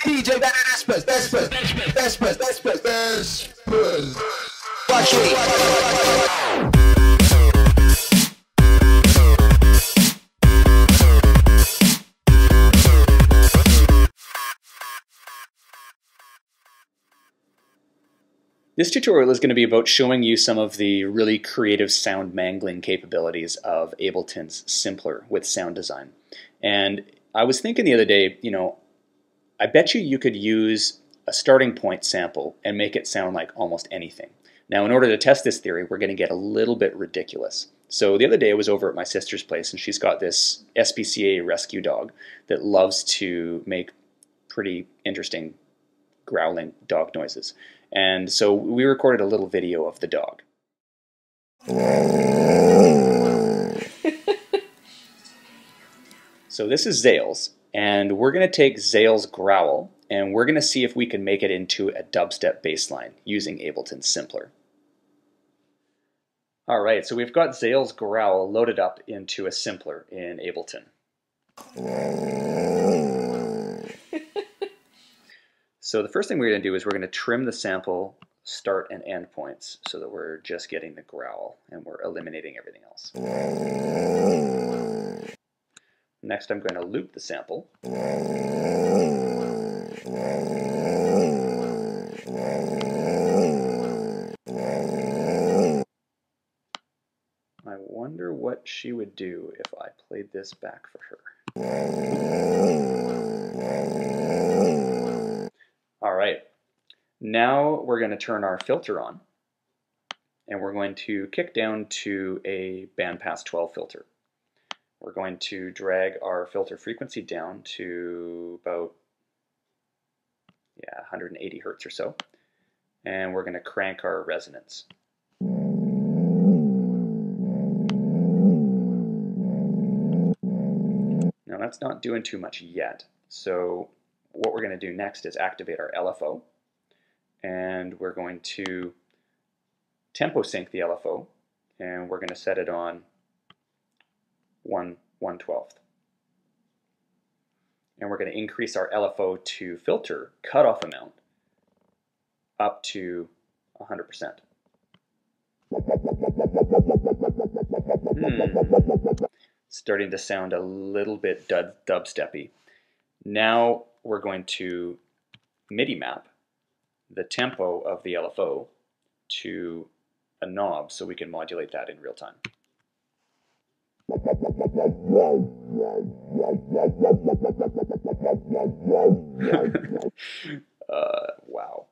DJ Vespers, Vespers, Vespers, Vespers, Vespers. Watch me. This tutorial is going to be about showing you some of the really creative sound mangling capabilities of Ableton's Simpler with sound design. And I was thinking the other day, I bet you could use a starting point sample and make it sound like almost anything. Now, in order to test this theory, we're going to get a little bit ridiculous. So the other day I was over at my sister's place and she's got this SPCA rescue dog that loves to make pretty interesting growling dog noises. And so we recorded a little video of the dog. So this is Zales, and we're going to take Zales' growl, and we're going to see if we can make it into a dubstep bass line using Ableton Simpler. Alright, so we've got Zales' growl loaded up into a Simpler in Ableton. So the first thing we're going to do is we're going to trim the sample start and end points so that we're just getting the growl and we're eliminating everything else. Next I'm going to loop the sample. I wonder what she would do if I played this back for her. Alright, now we're going to turn our filter on and we're going to kick down to a bandpass 12 filter. We're going to drag our filter frequency down to about 180 hertz or so, and we're going to crank our resonance. Now that's not doing too much yet, so what we're going to do next is activate our LFO, and we're going to tempo sync the LFO, and we're going to set it on 1/12. And we're going to increase our LFO to filter cutoff amount up to 100%. Starting to sound a little bit dubsteppy. Now we're going to MIDI map the tempo of the LFO to a knob so we can modulate that in real time. Wow.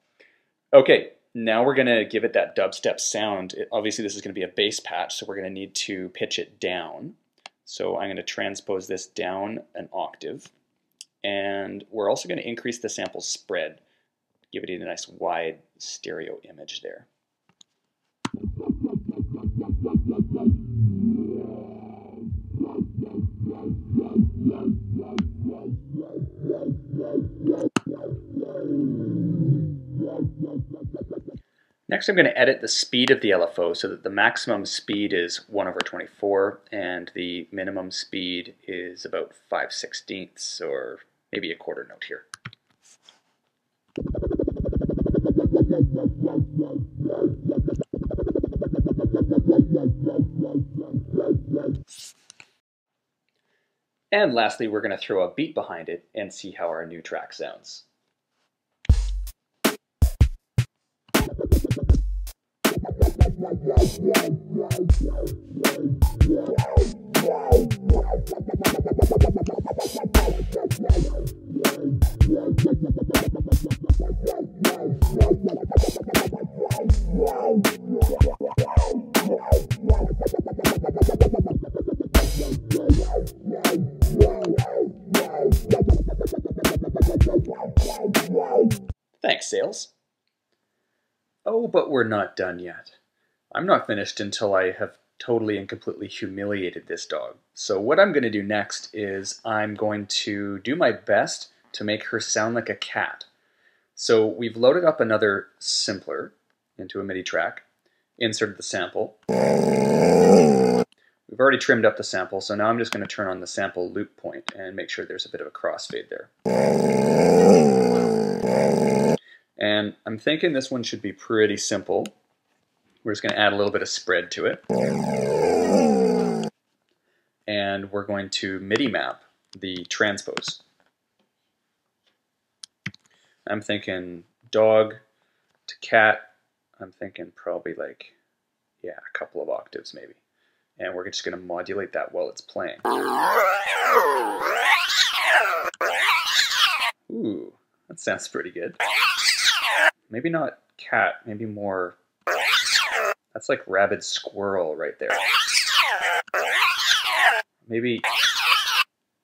Okay, now we're going to give it that dubstep sound. Obviously this is going to be a bass patch, so we're going to need to pitch it down. So I'm going to transpose this down an octave. And we're also going to increase the sample spread, give it a nice wide stereo image there. Next I'm going to edit the speed of the LFO so that the maximum speed is 1/24 and the minimum speed is about 5/16 or maybe a quarter note here. And lastly, we're going to throw a beat behind it and see how our new track sounds. Thanks, Zales. Oh, but we're not done yet. I'm not finished until I have totally and completely humiliated this dog. So what I'm going to do next is I'm going to do my best to make her sound like a cat. So we've loaded up another Simpler into a MIDI track, inserted the sample. We've already trimmed up the sample, so now I'm just going to turn on the sample loop point and make sure there's a bit of a crossfade there. I'm thinking this one should be pretty simple. We're just going to add a little bit of spread to it. And we're going to MIDI map the transpose. I'm thinking dog to cat. I'm thinking probably like, yeah, a couple of octaves maybe. And we're just going to modulate that while it's playing. Ooh, that sounds pretty good. Maybe not cat, maybe more, that's like rabid squirrel right there. Maybe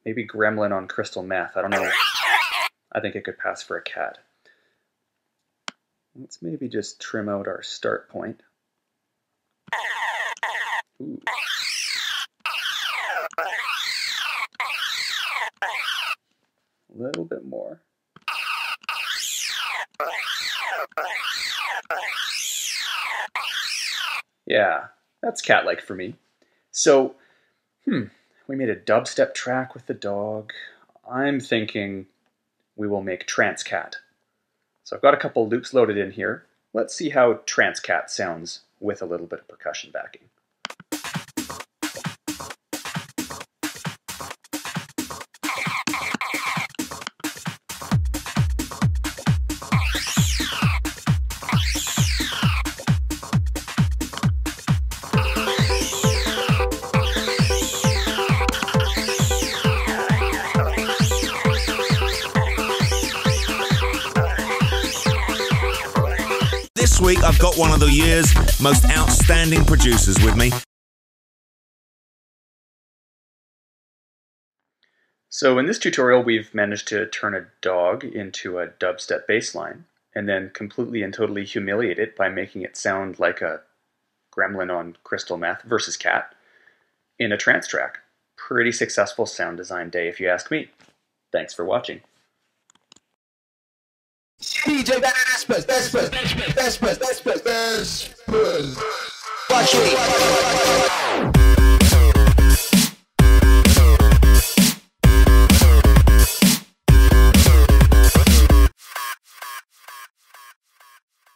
gremlin on crystal meth, I don't know. I think it could pass for a cat. Let's maybe just trim out our start point. Ooh. A little bit more. Yeah, that's cat-like for me. So, we made a dubstep track with the dog. I'm thinking we will make trance cat. So I've got a couple loops loaded in here. Let's see how trance cat sounds with a little bit of percussion backing. This week I've got one of the year's most outstanding producers with me. So in this tutorial we've managed to turn a dog into a dubstep bass line and then completely and totally humiliate it by making it sound like a gremlin on crystal meth versus cat in a trance track. Pretty successful sound design day if you ask me. Thanks for watching. DJ Vespers. Watch me.